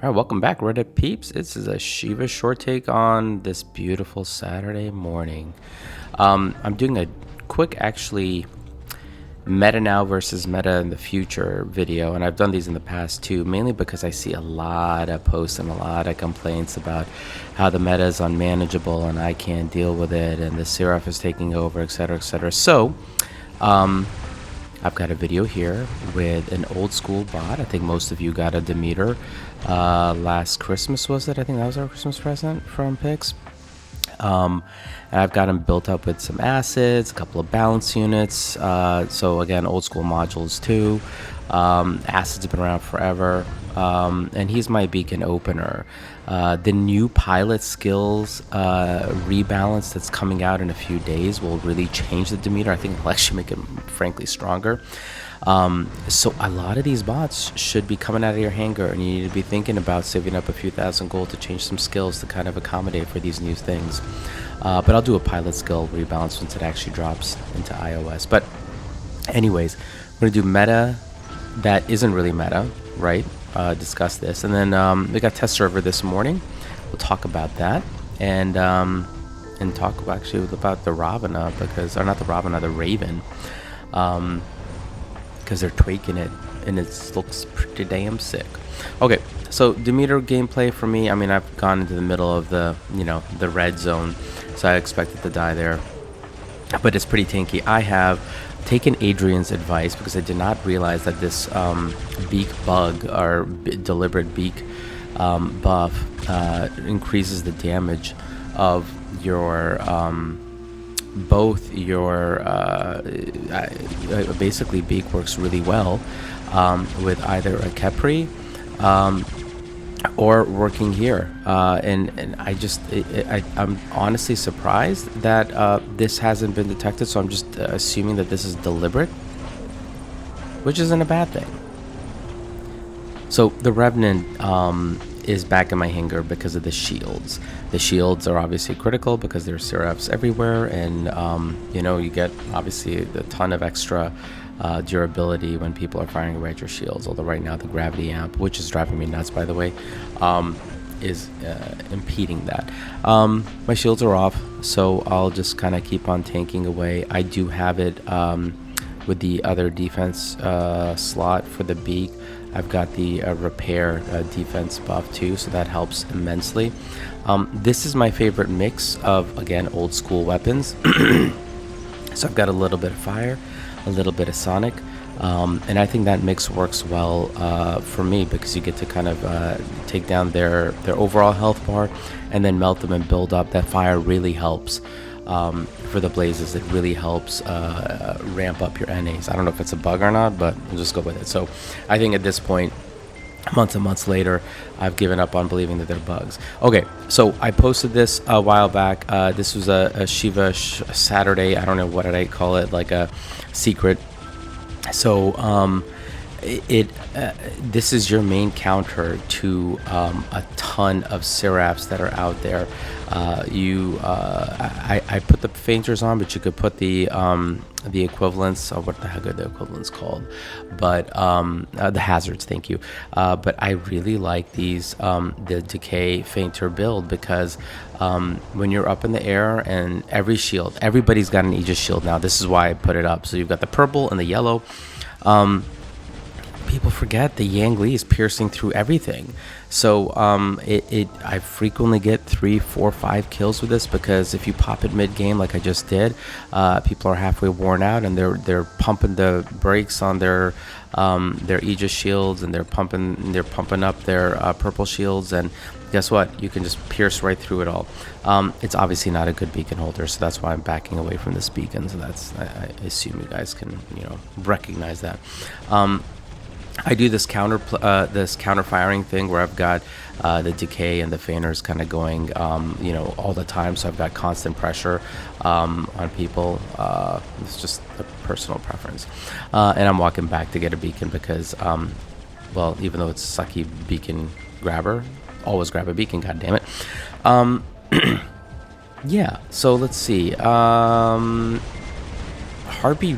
All right, welcome back, Reddit peeps. This is a Shiva Short Take on this beautiful Saturday morning. I'm doing a quick, actually, meta now versus meta in the future video, and I've done these in the past too, mainly because I see a lot of posts and a lot of complaints about how the meta is unmanageable and I can't deal with it, and the Seraph is taking over, etc., etc. So, I've got a video here with an old school bot. I think most of you got a Demeter last Christmas, was it? I think that was our Christmas present from Pix. And I've got them built up with some acids, a couple of balance units. So again, old school modules too. Acids have been around forever. And he's my beacon opener. The new pilot skills rebalance that's coming out in a few days will really change the Demeter. I think it'll actually make it frankly stronger. So a lot of these bots should be coming out of your hangar, and you need to be thinking about saving up a few thousand gold to change some skills to kind of accommodate for these new things. But I'll do a pilot skill rebalance once it actually drops into iOS. But anyways, we're going to do meta that isn't really meta, right? Discuss this, and then we got test server this morning. We'll talk about that, and talk about about the Ravana, because, or not the Ravana, the Raven, because they're tweaking it and it looks pretty damn sick. Okay, so Demeter gameplay for me, I mean, I've gone into the middle of the the red zone, so I expected to die there, but it's pretty tanky. I have taken Adrian's advice because I did not realize that this beak bug, or deliberate beak buff, increases the damage of your both your basically beak works really well with either a Kepri or working here, and I'm honestly surprised that this hasn't been detected, so I'm just assuming that this is deliberate, which isn't a bad thing. So the Revenant is back in my hangar because of the shields. The shields are obviously critical because there are Seraphs everywhere, and you get obviously a ton of extra durability when people are firing away at your shields. Although right now the gravity amp, which is driving me nuts by the way, is impeding that. My shields are off, so I'll just kind of keep on tanking away. I do have it with the other defense slot for the beak. I've got the repair defense buff too, so that helps immensely. This is my favorite mix of, again, old school weapons. So I've got a little bit of fire, a little bit of sonic, and I think that mix works well for me, because you get to kind of take down their overall health bar and then melt them and build up. That fire really helps for the blazes. It really helps ramp up your NAs. I don't know if it's a bug or not, but we'll just go with it. So I think at this point, months and months later, I've given up on believing that they're bugs. Okay, so I posted this a while back. This was a Shiva Saturday. I don't know, what did I call it, like a secret. So this is your main counter to a ton of Seraphs that are out there. I put the fainters on, but you could put the equivalents. What the heck are the equivalents called? But the hazards. Thank you. But I really like these the decay fainter build, because when you're up in the air, and everybody's got an Aegis shield now. This is why I put it up. So you've got the purple and the yellow. People forget the Yang Li is piercing through everything. So I frequently get 3, 4, 5 kills with this, because if you pop it mid game like I just did, people are halfway worn out, and they're pumping the brakes on their Aegis shields, and they're pumping up their purple shields, and guess what? You can just pierce right through it all. It's obviously not a good beacon holder, so that's why I'm backing away from this beacon. So I assume you guys can recognize that. I do this counter firing thing where I've got the decay and the fainters kind of going all the time, so I've got constant pressure on people. It's just a personal preference, and I'm walking back to get a beacon because well, even though it's sucky beacon grabber, always grab a beacon, god damn it. Yeah, so let's see. Heartbeat,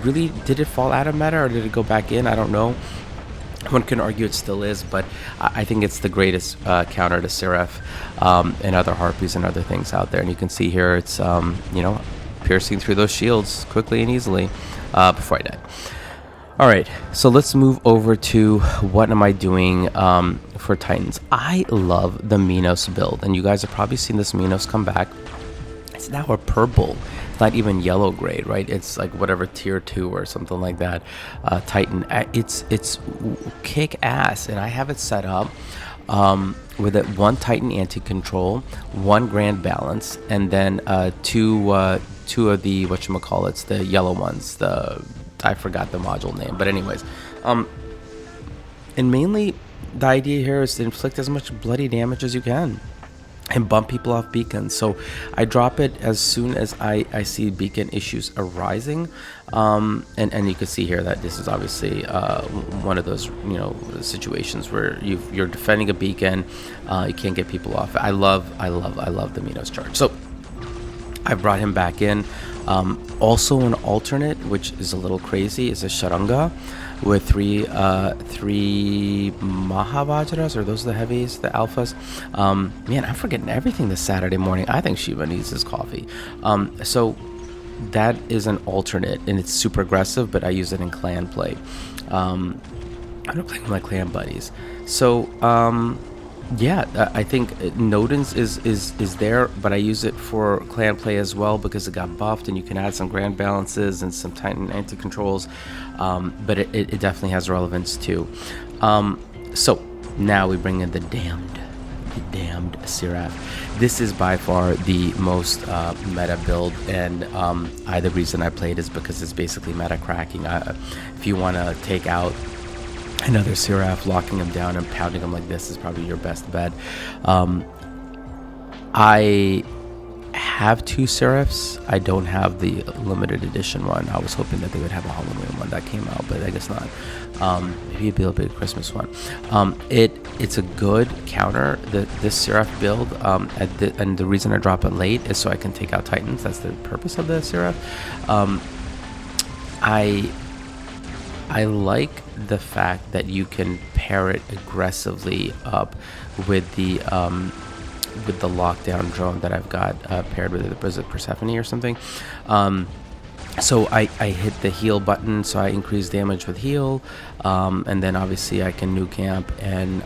really, did it fall out of meta or did it go back in? I don't know. One can argue it still is, but I think it's the greatest counter to Seraph and other Harpies and other things out there. And you can see here it's, piercing through those shields quickly and easily before I die. All right, so let's move over to what am I doing for Titans. I love the Minos build, and you guys have probably seen this Minos come back. It's now a purple. It's not even yellow grade, right? It's like whatever tier 2 or something like that. Titan. It's kick ass, and I have it set up with it 1 Titan anti-control, 1 grand balance, and then two of the whatchamacallits, the yellow ones. I forgot the module name, but anyways, and mainly the idea here is to inflict as much bloody damage as you can and bump people off beacons. So I drop it as soon as I see beacon issues arising, and you can see here that this is obviously one of those situations where you're defending a beacon, you can't get people off. I love the Minos charge. So I brought him back in. Also an alternate, which is a little crazy, is a Sharanga with three Mahavajras, or those are the heavies, the alphas. Man, I'm forgetting everything this Saturday morning. I think Shiva needs his coffee. So that is an alternate, and it's super aggressive, but I use it in clan play. I don't play with my clan buddies. So yeah, I think Nodens is there, but I use it for clan play as well because it got buffed, and you can add some grand balances and some Titan anti-controls, but it definitely has relevance too. So now we bring in the damned Seraph. This is by far the most meta build, and the reason I played is because it's basically meta cracking. If you want to take out another Seraph, locking him down and pounding him like this is probably your best bet. I have 2 Seraphs. I don't have the limited edition one. I was hoping that they would have a Halloween one that came out, but I guess not. Maybe it'd be a big Christmas one. It's a good counter, this Seraph build, and the reason I drop it late is so I can take out Titans. That's the purpose of the Seraph. I like the fact that you can pair it aggressively up with the lockdown drone that I've got paired with it. Was it Persephone or something? So I hit the heal button, so I increase damage with heal, and then obviously I can nuke amp and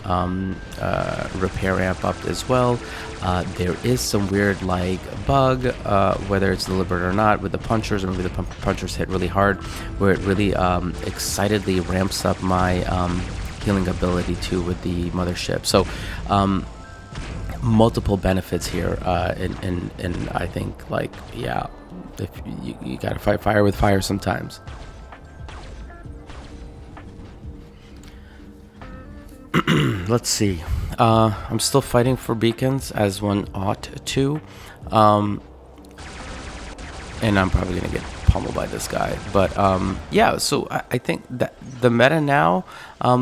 repair amp up as well. There is some weird bug, whether it's deliberate or not, with the punchers, or maybe the punchers hit really hard, where it really excitedly ramps up my healing ability too with the mothership. So multiple benefits here, and I think if you gotta fight fire with fire sometimes. Let's see. I'm still fighting for beacons, as one ought to, and I'm probably gonna get pummeled by this guy. But yeah, so I think that the meta now,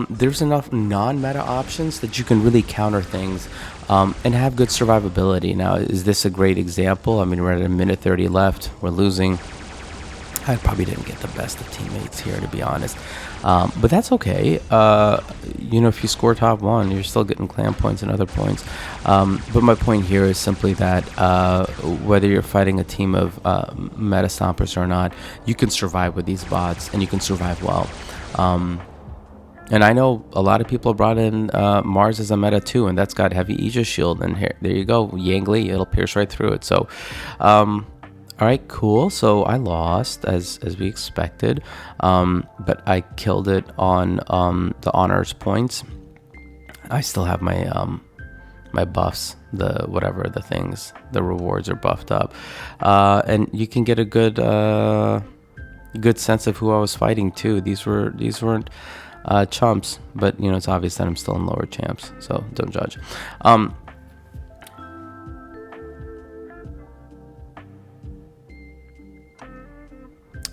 there's enough non-meta options that you can really counter things and have good survivability. Now, is this a great example? I mean, we're at a minute 30 left. We're losing. I probably didn't get the best of teammates here, to be honest. But that's okay. If you score top 1, you're still getting clan points and other points. But my point here is simply that whether you're fighting a team of meta stompers or not, you can survive with these bots, and you can survive well. And I know a lot of people brought in Mars as a meta too, and that's got heavy Aegis shield, and there you go, Yangli, it'll pierce right through it. So all right, cool. So I lost as we expected, but I killed it on the honors points. I still have my my buffs, the rewards are buffed up, and you can get a good sense of who I was fighting too. These weren't chumps, but it's obvious that I'm still in lower champs, so don't judge.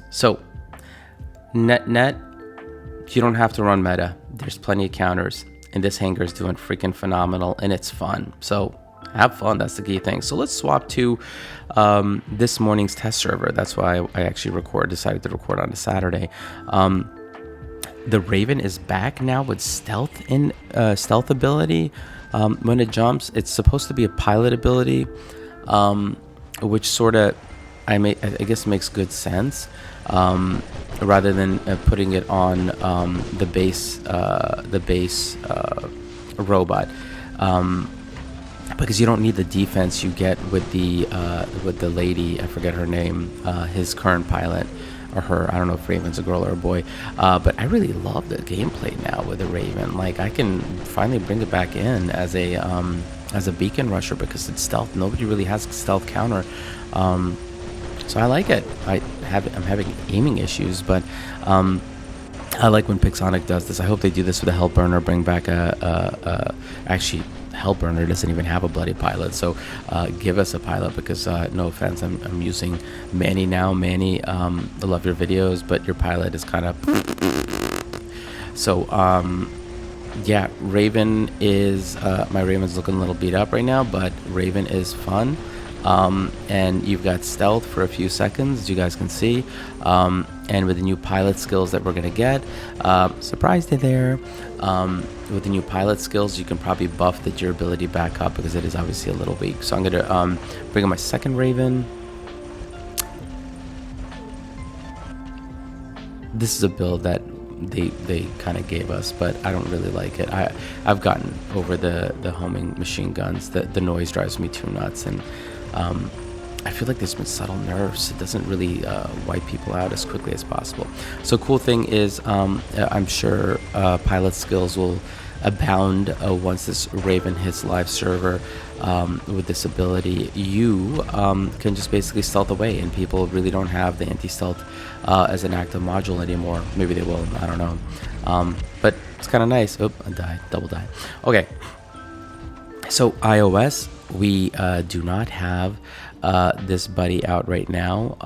So net, you don't have to run meta. There's plenty of counters, and this hangar is doing freaking phenomenal, and it's fun. So have fun. That's the key thing. So let's swap to this morning's test server. That's why I actually decided to record on a Saturday. the Raven is back now with stealth ability. When it jumps, it's supposed to be a pilot ability, which sort of I guess makes good sense, rather than putting it on the base robot, because you don't need the defense you get with the lady, I forget her name, his current pilot, or her, I don't know if Raven's a girl or a boy, but I really love the gameplay now with the Raven. Like, I can finally bring it back in as a beacon rusher, because it's stealth. Nobody really has stealth counter, so I like it. I'm having aiming issues, but I like when Pixonic does this. I hope they do this with a Hellburner. Bring back actually, Hellburner doesn't even have a bloody pilot, so give us a pilot, because no offense, I'm using Manny now. Manny, I love your videos, but your pilot is kind of so. Yeah, Raven is my Raven's looking a little beat up right now, but Raven is fun. And you've got stealth for a few seconds, as you guys can see, and with the new pilot skills that we're gonna get, surprised they're there. With the new pilot skills, you can probably buff the durability back up, because it is obviously a little weak. So I'm gonna bring in my second Raven. This is a build that they kind of gave us, but I don't really like it. I've gotten over the homing machine guns. The noise drives me too nuts, and I feel like there's been subtle nerfs. It doesn't really wipe people out as quickly as possible. So cool thing is, I'm sure pilot skills will abound once this Raven hits live server. With this ability, you can just basically stealth away, and people really don't have the anti-stealth as an active module anymore. Maybe they will, I don't know. But it's kind of nice. Oh, I died, double died. Okay, so iOS, we do not have this buddy out right now,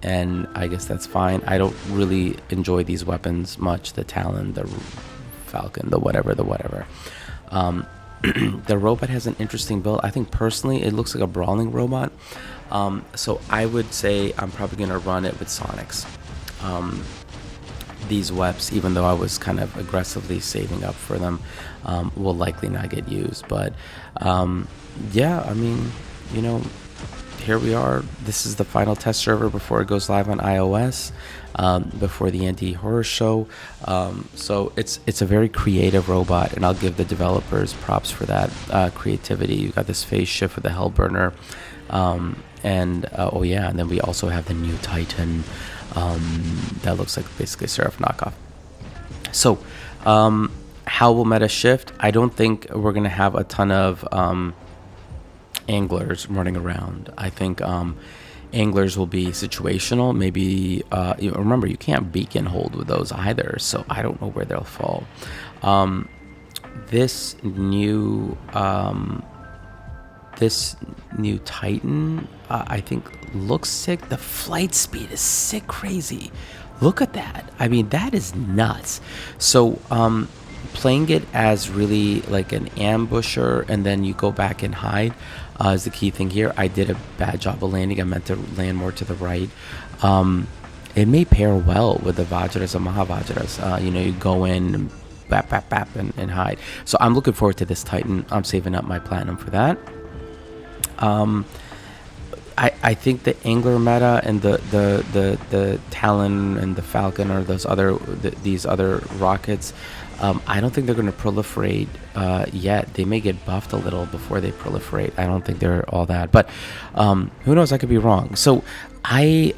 and I guess that's fine. I don't really enjoy these weapons much, the Talon, the Falcon, the whatever. The robot has an interesting build. I think personally it looks like a brawling robot, so I would say I'm probably going to run it with Sonics. These weps, even though I was kind of aggressively saving up for them, will likely not get used, but yeah, I mean, you know, here we are. This is the final test server before it goes live on iOS, before the anti-horror show. So it's a very creative robot, and I'll give the developers props for that creativity. You got this phase shift with the Hellburner, and oh yeah, and then we also have the new Titan that looks like basically a Seraph knockoff. So how will meta shift? I don't think we're gonna have a ton of anglers running around. I think anglers will be situational. Maybe remember, you can't beacon hold with those either, so I don't know where they'll fall. This new Titan, I think looks sick. The flight speed is sick crazy. Look at that. I mean, that is nuts. So playing it as really like an ambusher, and then you go back and hide, is the key thing here. I did a bad job of landing. I meant to land more to the right. It may pair well with the Vajras and Mahavajras. You know, you go in and bap, bap, bap, and hide. So I'm looking forward to this Titan. I'm saving up my platinum for that. I think the Angler meta and the Talon and the Falcon, or these other rockets, I don't think they're going to proliferate yet. They may get buffed a little before they proliferate. I don't think they're all that, but who knows? I could be wrong. So I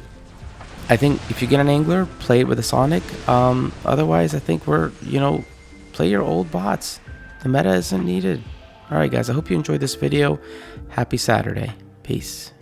think if you get an Angler, play it with a Sonic. Otherwise, I think play your old bots. The meta isn't needed. All right, guys. I hope you enjoyed this video. Happy Saturday. Peace.